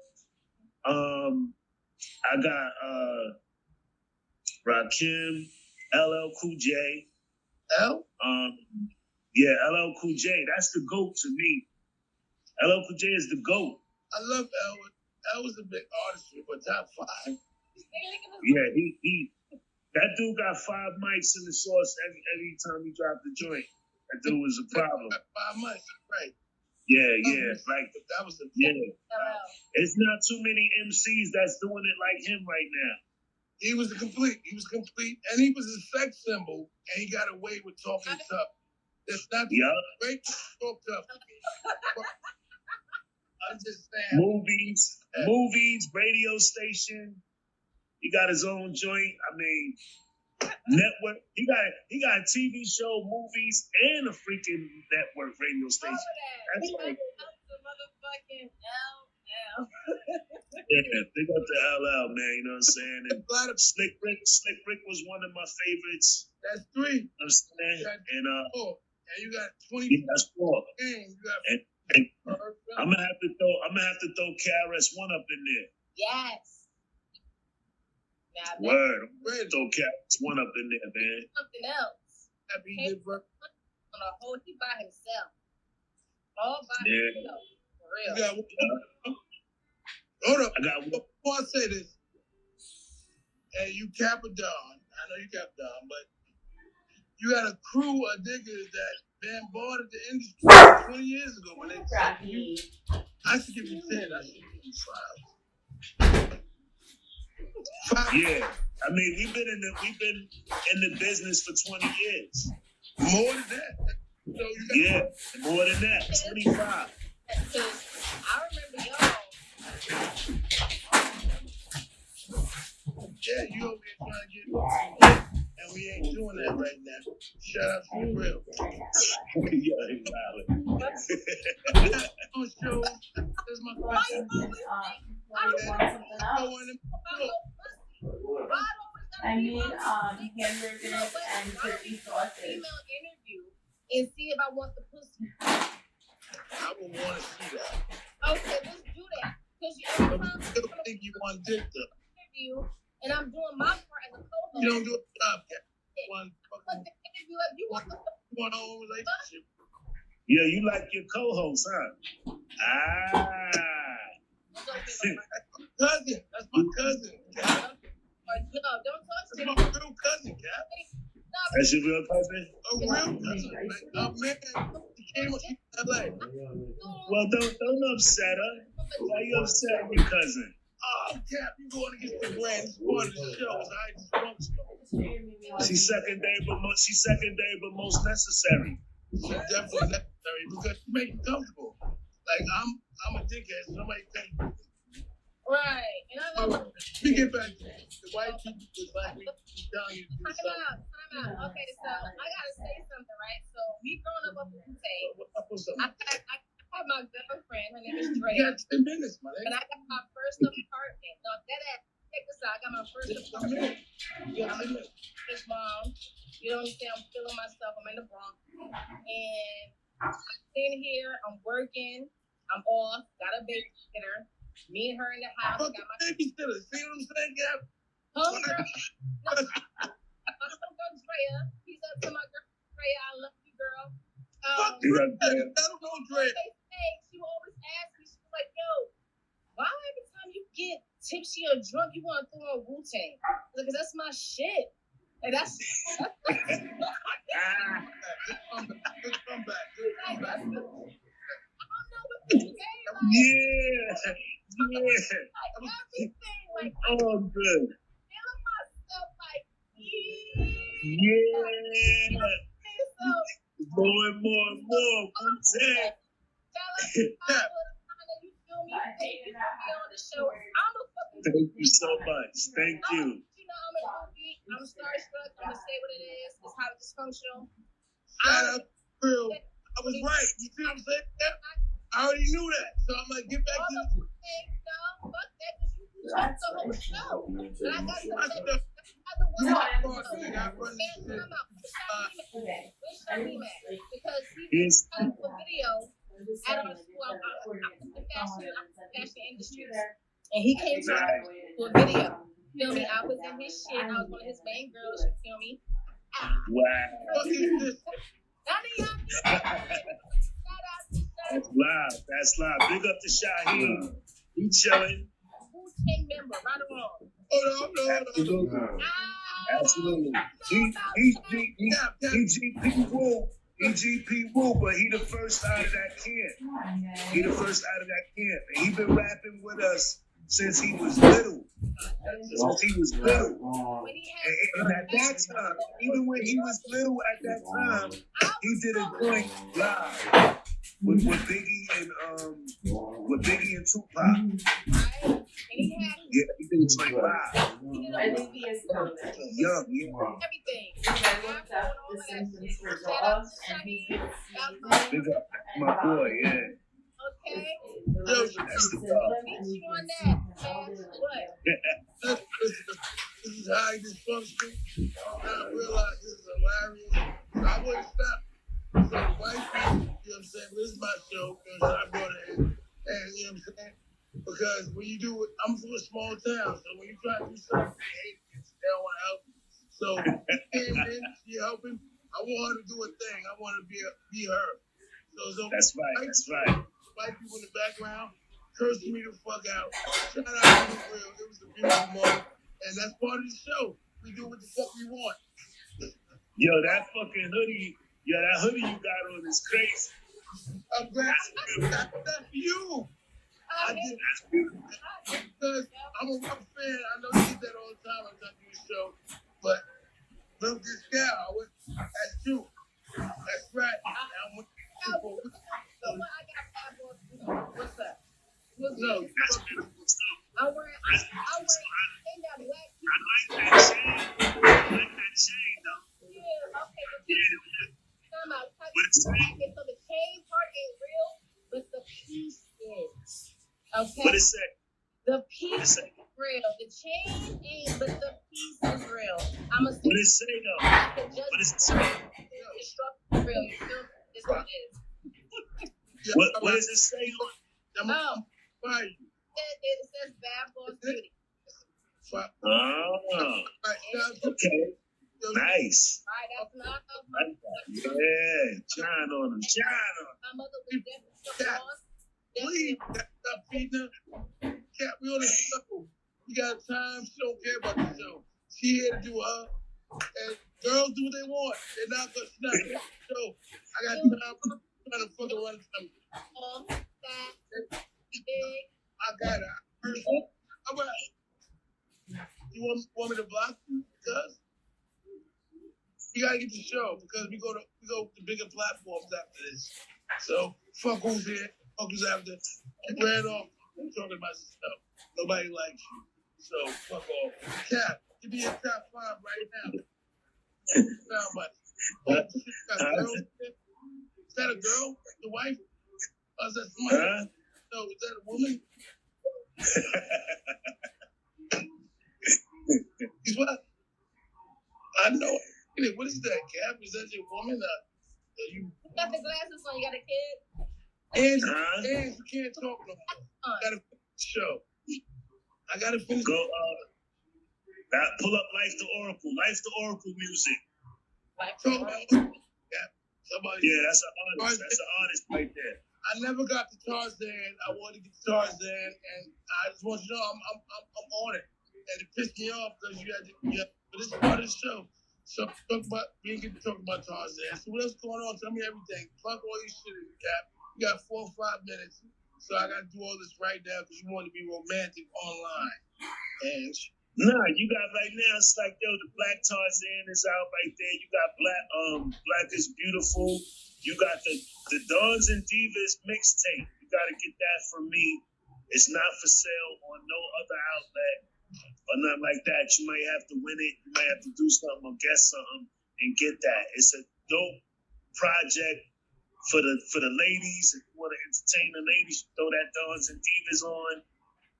I got Rakim, LL Cool J. L? Yeah, LL Cool J. That's the GOAT to me. LL Cool J is the GOAT. I love L. L was a big artist, but top 5. Yeah, he that dude got 5 mics in the source every time he dropped the joint. That dude was a problem. 5 mics, right? Yeah, like that was the It's not too many MCs that's doing it like him right now. He was complete, and he was a sex symbol, and he got away with talking tough. That's not great to talk tough. I'm just saying. Movies, radio station. He got his own joint. I mean, network. He got a TV show, movies, and a freaking network radio station. That's like the motherfucking LL. Yeah, big up to LL, man. You know what I'm saying? And Slick Rick was one of my favorites. That's 3. You know what I'm saying? And 4. And you got 20. Yeah, that's 4. Games. You got and I'm gonna have to throw KRS-One up in there. Yes. Now Word. I'm gonna throw KRS-One up in there, man. Something else. He by himself. All by himself. For real. Hold up. I got one. Before I say this, and you Cappadonna, I know you Cappadonna, but you got a crew of niggas that bombarded the industry 20 years ago when they said you. I should give you 10. I should give you 5. Yeah, I mean we've been in the business for 20 years. More than that. So more than that. 25. Because I remember y'all. Yeah, you over here trying to get and we ain't doing that right now. Shout out to the real. Yeah, he's violent. On show, there's my question. I mean, hamburgers and turkey sausage. Female interview and see if I want the pussy. I would want to see that. Okay, let's do that. Because every time I don't think you want dick though. Interview, and I'm doing my part as a co-host. You don't do a job yet. You want the a whole relationship. Yeah, you like your co-host, huh? Cousin. That's my cousin. Cap. No, don't touch That's me. my real cousin, Cap. That's your real cousin? A real cousin. Like, a man, he came to LA. Well, don't upset her. Why you upset your cousin? Oh, Cap, you going against the brand. It's part of the show. It's how it's functional. She's secondary, but most necessary. She's definitely necessary because she makes you comfortable. Like, I'm a dickhead, so somebody take me. Right. And I love Let me get back to the white people was like we telling you to do something. Time out. Okay, so I gotta say something, right? So me growing up in Wu-Tang, I had my girlfriend, her name is Drea. You got 10 minutes, my nigga. And I got my first apartment. No, check this out. I got my first apartment. His mom. You know what I'm saying? I'm feeling myself. I'm in the Bronx. And I'm sitting here, I'm working, I'm off, got a babysitter. Me and her in the house. Got my babysitter. See what I'm saying, Gab? Homegirl. No, my homegirl Drea. He's up to my girl Drea. I love you, girl. Fuck Drea. I don't know Drea. She would always ask me, she was like, yo, why every time you get tipsy or drunk, you want to throw on Wu-Tang? Because that's my shit. Like, that's Good comeback. I don't know what to say. Yeah. Like everything, like Oh, good. feeling myself, like Yeah. So More and more. Wu-Tang. You feel me? Thank you for being on the show. I'm a fucking Thank you so much. Thank you. You know, I'm a groupie. I'm starstruck. I'm gonna say what it is. It's how it's dysfunctional. Shout out to Real. I was right. You see what I'm saying? Yeah. I already knew that. So I'm like, get back to the No, fuck that, because you talk the whole show. And I got to say, You my boss, nigga. I run this shit. because he Yes. got a video at our school. I'm in the fashion industry. And he came to a video. Feel me? I was in his shit. I was one of his main girls. You feel me? Wow. None of y'all. Shout out. That's live. Big up to Shaheed. He chilling. Wu-Tang member, right or wrong? Absolutely. He GP Woo. He GP Woo, but he the first out of that camp. He the first out of that camp. And he been rapping with us since he was little. And at that time, even when he was little at that time, he did a joint live with Biggie and Tupac. Yeah, he did a joint live. Young, Everything. Big up my boy, yeah. Okay. That's the dog. Meet you on that. What? This is how he dysfunctional. I realize this is hilarious. So I wouldn't stop. So white people, you know what I'm saying? This is my show, you know what I'm saying? I brought it in. And you know what I'm saying? Because when you do it, I'm from a small town, so when you try to do something, they hate it. They don't want to help you. So she came in, she helping. I want her to do a thing. I want her to be her. So that's right. White people in the background cursing me the fuck out. Shout out to the real. It was a beautiful moment. And that's part of the show. We do what the fuck we want. Yo, that fucking hoodie, that hoodie you got on is crazy. I'm glad that's for you. I did that because I'm a rock fan. I know you did that all the time on the show. But look, this guy, that's true. That's right. I'm with people. What's up? No, I wear ain't that black people. I like that chain though. Yeah, okay. So the chain part ain't real, but the piece is. Okay. What it say? The piece is real. The chain ain't, but the piece is real. I'm a. What it say though? What is it say? The structure is real. You feel me? It's what it is. What does it say on? It says bad boss beauty. Oh. Okay. Nice. Right, that's not yeah, shine on him. My mother was definitely a boss. Please, stop feeding her. Cat, we on the show. You got time. She don't care about the show. She here to do her. And girls do what they want. They're not gonna snap the show. I got time. I'm trying to fucking run something. I got it. All right. You want me to block you? Because you gotta get the show because we go to bigger platforms after this. So fuck who's here, fuck who's after. You ran off. I'm talking about stuff. Nobody likes you. So fuck off. Cap, give me a top 5 right now. Sound much. Oh, shit, got girls. Is that a girl? The wife? Or is that somebody? No, is that a woman? What? I know. What is that, Cap? Is that your woman? You got the glasses on. You got a kid? And you can't talk no more. I gotta finish the show. I gotta finish. Go. Pull up Life to Oracle. Life to Oracle music. Yeah, that's an artist. That's an artist right there. I never got to Tarzan. I wanted to get to Tarzan, and I just want you to know I'm on it. And it pissed me off because you had to. But this is part of the show. So we didn't get to talk about Tarzan. So what else going on? Tell me everything. Fuck all your shit in the Cap. You got 4 or 5 minutes. So I got to do all this right now because you want to be romantic online. And nah, you got right now. It's like the Black Tarzan is out right there. You got Black is Beautiful. You got the Dons and Divas mixtape. You got to get that from me. It's not for sale on no other outlet or nothing like that. You might have to win it. You might have to do something or guess something and get that. It's a dope project for the ladies. If you want to entertain the ladies, you throw that Dons and Divas on.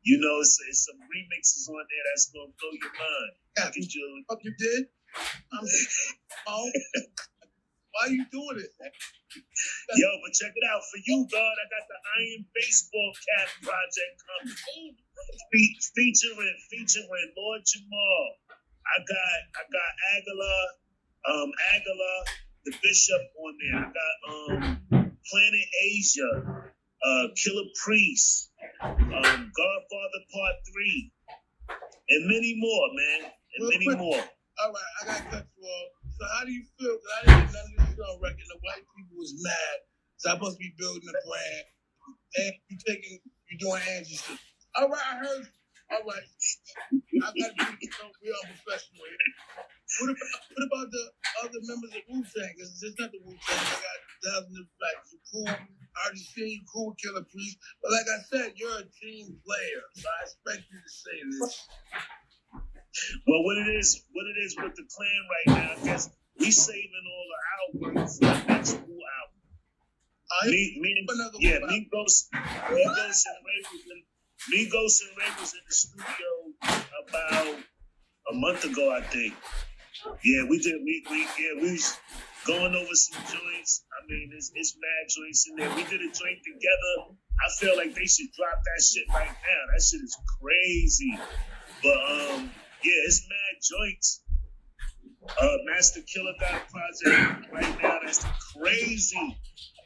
You know, it's some remixes on there that's gonna blow your mind. Yeah, you did? Why are you doing it? Yo, but check it out. For you, God, I got the Iron Baseball Cap project coming. Featuring Lord Jamal. I got Aguilar, the Bishop on there. I got Planet Asia, Killer Priest, Godfather Part 3, and many more, man. And many more. All right, I got to cut you off. So how do you feel? Because I didn't get none of this shit on record. The white people was mad. So I must be building a brand. And you doing Angie shit. All right, I heard. All right. I got to be real professional here. What about the other members of Wu-Tang? It's just not the Wu-Tang. I got thousands of facts. You cool. I already seen you cool, Killer Priest. But like I said, you're a team player. So I expect you to say this. Well, what it is with the clan right now, I guess we saving all the albums for the next full album. Migos and Ray was in the studio about a month ago, I think. Yeah, we was going over some joints. I mean, it's mad joints in there. We did a joint together. I feel like they should drop that shit right now. That shit is crazy. But yeah, it's mad joints. Master Killer got a project right now that's crazy.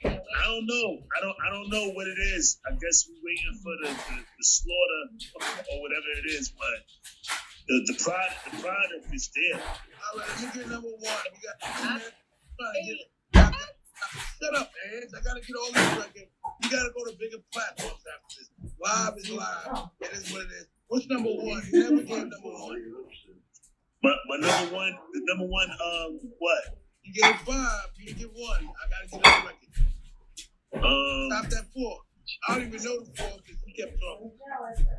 I don't know. I don't know what it is. I guess we're waiting for the slaughter or whatever it is, but the product is there. All right, let me get number one. We got shut up, man. I gotta get all this record. You gotta go to bigger platforms after this. Live is live. It is what it is. What's number one? You never gave number one. My number one, the number one, what? You gave 5, you didn't give 1. I gotta get on the record. Stop that 4. I don't even know the 4 because he kept talking.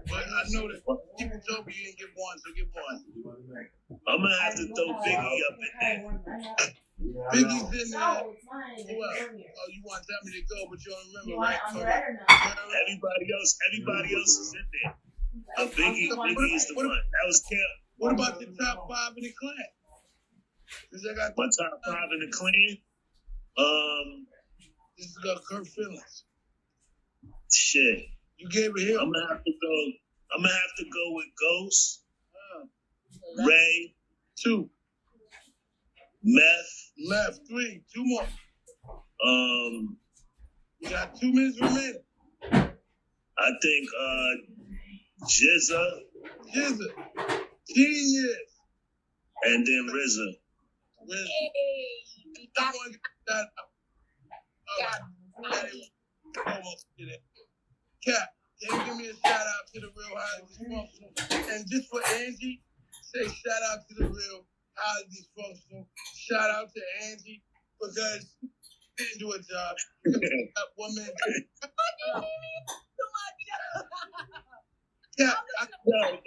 But I know that people told me you didn't give 1, so give 1. I'm gonna have to throw Biggie up in there. Biggie's in there. Oh, you want to tell me to go, but you don't remember, right? Everybody else is in there. Biggie is the one. That was Camp. What about the top 5 in the clan? I got my top 5 in the clan. This is got Kurt Feelings. Shit. You gave it here. I'm gonna have to go with Ghost, Ray, 2, Meth, 3, 2 more. You got 2 minutes remaining. I think Jizza, Genius, and then RZA. Hey, I want to get that out. All right. Almost did it. Cap, can you give me a shout out to the real highly dysfunctional? And just for Angie, say shout out to the real highly dysfunctional. Shout out to Angie because she didn't do a job. That woman. Cap, Yo.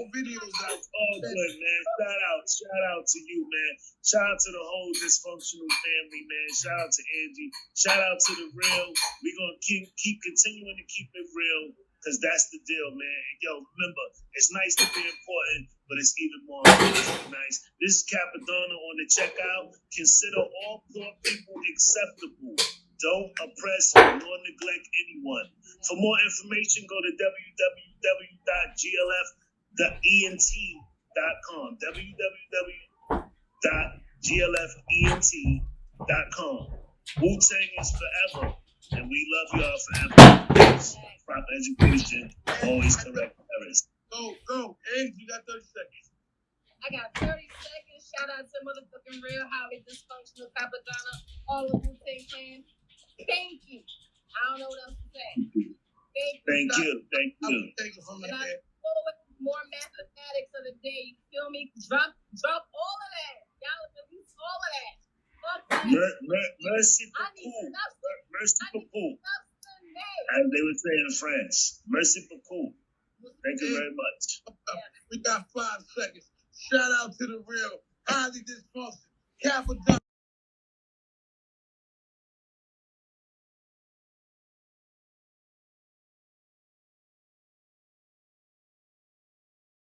videos out. All good, man. Shout out to you, man. Shout out to the whole dysfunctional family, man. Shout out to Angie. Shout out to the real. We're gonna keep continuing to keep it real, because that's the deal, man. Yo, remember, it's nice to be important, but it's even more nice. This is Cappadonna on the checkout. Consider all poor people acceptable. Don't oppress nor neglect anyone. For more information, go to www.glfent.com. www.glfent.com. Wu-Tang is forever, and we love y'all forever. Proper education, always correct errors. Go. Hey, you got 30 seconds. I got 30 seconds. Shout out to motherfucking real highly dysfunctional Cappadonna, all of Wu-Tang fans. Thank you. I don't know what else to say. Thank you. Thank you from and that. I go with more mathematics of the day. You feel me? Drop all of that. Y'all release all of that. Fuck that. Merci beaucoup. As they would say in France. Merci beaucoup. Thank you very much. We got 5 seconds. Shout out to the real highly dysfunctional Cappadonna.